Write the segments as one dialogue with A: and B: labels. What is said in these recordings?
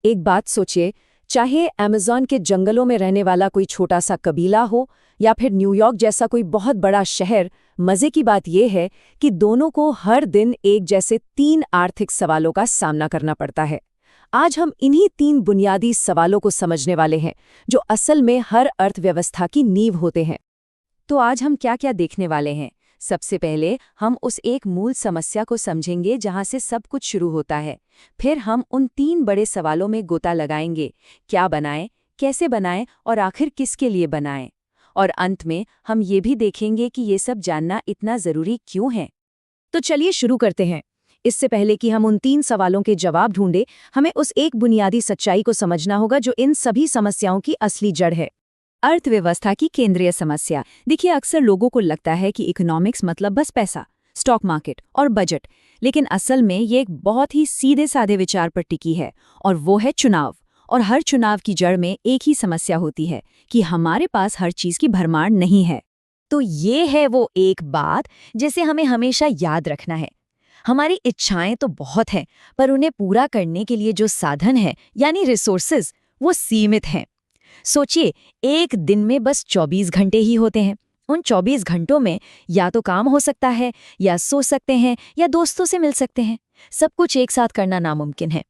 A: एक बात सोचिए, चाहे अमेज़न के जंगलों में रहने वाला कोई छोटा सा कबीला हो या फिर न्यूयॉर्क जैसा कोई बहुत बड़ा शहर, मजे की बात यह है कि दोनों को हर दिन एक जैसे 3 आर्थिक सवालों का सामना करना पड़ता है। आज हम इन्हीं 3 बुनियादी सवालों को समझने वाले हैं, जो असल में हर अर्थव्यवस्था की नींव होते हैं। तो आज हम क्या-क्या देखने वाले हैं? सबसे पहले हम उस एक मूल समस्या को समझेंगे जहां से सब कुछ शुरू होता है। फिर हम उन 3 बड़े सवालों में गोता लगाएंगे, क्या बनाएं, कैसे बनाएं और आखिर किसके लिए बनाएं। और अंत में हम ये भी देखेंगे कि ये सब जानना इतना ज़रूरी क्यों है। तो चलिए शुरू करते हैं। इससे पहले कि हम उन 3 सवालों के जवाब ढूंढें, हमें उस एक बुनियादी सच्चाई को समझना होगा जो इन सभी समस्याओं की असली जड़ है। अर्थव्यवस्था की केंद्रीय समस्या। देखिए, अक्सर लोगों को लगता है कि इकोनॉमिक्स मतलब बस पैसा, स्टॉक मार्केट और बजट, लेकिन असल में ये एक बहुत ही सीधे साधे विचार पर टिकी है, और वो है चुनाव। और हर चुनाव की जड़ में एक ही समस्या होती है कि हमारे पास हर चीज की भरमार नहीं है। तो ये है वो एक बात जिसे हमें हमेशा याद रखना है। हमारी इच्छाएं तो बहुत हैं, पर उन्हें पूरा करने के लिए जो साधन है यानी रिसोर्सेज, वो सीमित हैं। सोचिए, एक दिन में बस 24 घंटे ही होते हैं। उन 24 घंटों में या तो काम हो सकता है, या सो सकते हैं, या दोस्तों से मिल सकते हैं। सब कुछ एक साथ करना नामुमकिन है।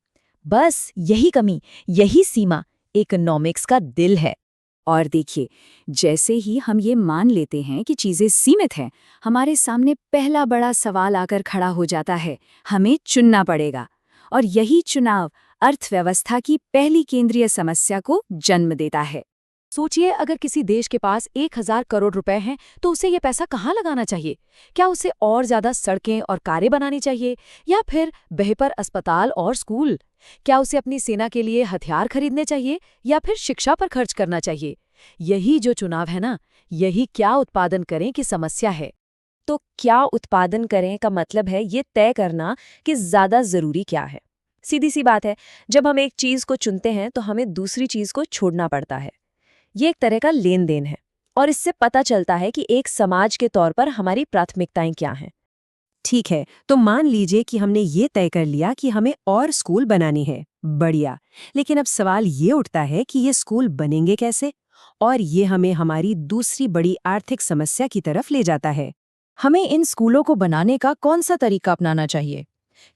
A: बस यही कमी, यही सीमा इकोनॉमिक्स का दिल है। और देखिए, जैसे ही हम ये मान लेते हैं कि चीज़ें सीमित हैं, हमारे सामने पहला बड़ा सवाल आकर खड़ा हो जाता है। हमें चुनना पड़ेगा। और यही चुनाव अर्थव्यवस्था की पहली केंद्रीय समस्या को जन्म देता है। सोचिए, अगर किसी देश के पास 1000 करोड़ रुपए हैं, तो उसे ये पैसा कहाँ लगाना चाहिए? क्या उसे और ज्यादा सड़कें और कारें बनानी चाहिए, या फिर बेहतर अस्पताल और स्कूल? क्या उसे अपनी सेना के लिए हथियार खरीदने चाहिए, या फिर शिक्षा पर खर्च करना चाहिए? यही जो चुनाव है ना, यही क्या उत्पादन करें की समस्या है। तो क्या उत्पादन करें का मतलब है ये तय करना कि ज्यादा जरूरी क्या है। सीधी सी बात है, जब हम एक चीज को चुनते हैं तो हमें दूसरी चीज को छोड़ना पड़ता है। ये एक तरह का लेन देन है, और इससे पता चलता है कि एक समाज के तौर पर हमारी प्राथमिकताएं क्या हैं।
B: ठीक है, तो मान लीजिए कि हमने ये तय कर लिया कि हमें और स्कूल बनानी है। बढ़िया। लेकिन अब सवाल ये उठता है कि ये स्कूल बनेंगे कैसे? और ये हमें हमारी दूसरी बड़ी आर्थिक समस्या की तरफ ले जाता है। हमें इन स्कूलों को बनाने का कौन सा तरीका अपनाना चाहिए?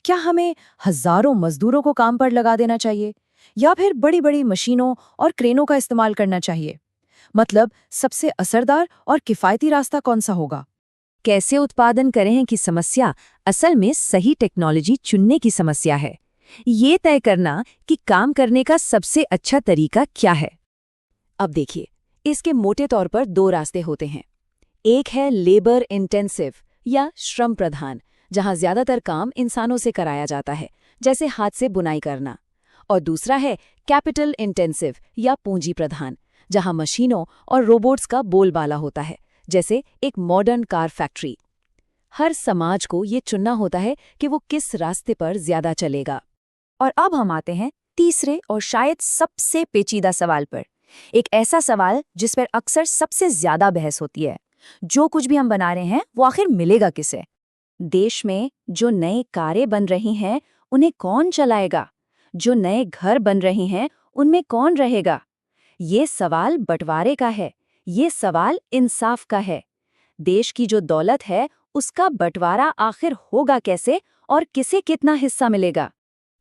B: क्या हमें हजारों मजदूरों को काम पर लगा देना चाहिए, या फिर बड़ी बड़ी मशीनों और क्रेनों का इस्तेमाल करना चाहिए? मतलब, सबसे असरदार और किफायती रास्ता कौन सा होगा?
A: कैसे उत्पादन करें की समस्या असल में सही टेक्नोलॉजी चुनने की समस्या है। ये तय करना कि काम करने का सबसे अच्छा तरीका क्या है। अब देखिए, इसके मोटे तौर पर 2 रास्ते होते हैं। एक है लेबर इंटेंसिव या श्रम प्रधान, जहां ज्यादातर काम इंसानों से कराया जाता है, जैसे हाथ से बुनाई करना। और दूसरा है कैपिटल इंटेंसिव या पूंजी प्रधान, जहां मशीनों और रोबोट्स का बोलबाला होता है, जैसे एक मॉडर्न कार फैक्ट्री। हर समाज को ये चुनना होता है कि वो किस रास्ते पर ज्यादा चलेगा। और अब हम आते हैं तीसरे और शायद सबसे पेचीदा सवाल पर। एक ऐसा सवाल जिस पर अक्सर सबसे ज्यादा बहस होती है। जो कुछ भी हम बना रहे हैं, वो आखिर मिलेगा किसे? देश में जो नए कारें बन रही हैं, उन्हें कौन चलाएगा? जो नए घर बन रहे हैं, उनमें कौन रहेगा? ये सवाल बंटवारे का है, ये सवाल इंसाफ का है। देश की जो दौलत है, उसका बंटवारा आखिर होगा कैसे, और किसे कितना हिस्सा मिलेगा?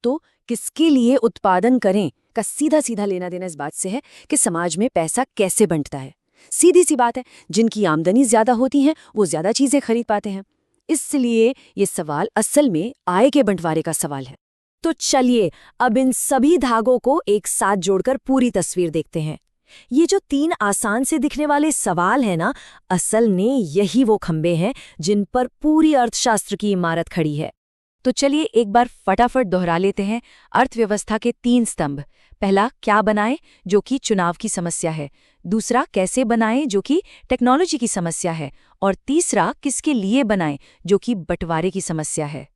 A: तो किसके लिए उत्पादन करें का सीधा सीधा लेना देना इस बात से है कि समाज में पैसा कैसे बंटता है। सीधी सी बात है, जिनकी आमदनी ज्यादा होती है, वो ज्यादा चीजें खरीद पाते हैं। इसलिए ये सवाल असल में आय के बंटवारे का सवाल है। तो चलिए, अब इन सभी धागों को एक साथ जोड़कर पूरी तस्वीर देखते हैं। ये जो 3 आसान से दिखने वाले सवाल हैं ना, असल में यही वो खंबे हैं जिन पर पूरी अर्थशास्त्र की इमारत खड़ी है। तो चलिए एक बार फटाफट दोहरा लेते हैं अर्थव्यवस्था के 3 स्तंभ। पहला, क्या बनाएं, जो कि चुनाव की समस्या है। दूसरा, कैसे बनाएं, जो कि टेक्नोलॉजी की समस्या है। और तीसरा, किसके लिए बनाएं, जो कि बंटवारे की समस्या है।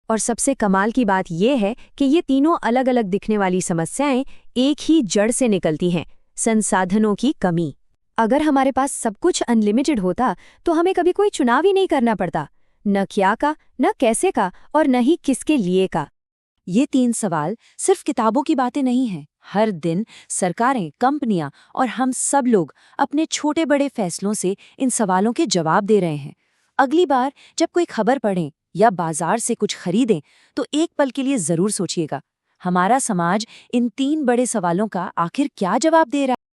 A: और सबसे कमाल की बात यह है कि ये तीनों अलग अलग दिखने वाली समस्याएं एक ही जड़ से निकलती हैं, संसाधनों की कमी। अगर हमारे पास सब कुछ अनलिमिटेड होता, तो हमें कभी कोई चुनाव ही नहीं करना पड़ता, न क्या का, न कैसे का, और न ही किसके लिए का। ये 3 सवाल सिर्फ किताबों की बातें नहीं हैं। हर दिन सरकारें, कंपनियां और हम सब लोग अपने छोटे बड़े फैसलों से इन सवालों के जवाब दे रहे हैं। अगली बार जब कोई खबर पढ़ें या बाजार से कुछ खरीदें तो एक पल के लिए जरूर सोचिएगा, हमारा समाज इन 3 बड़े सवालों का आखिर क्या जवाब दे रहा है।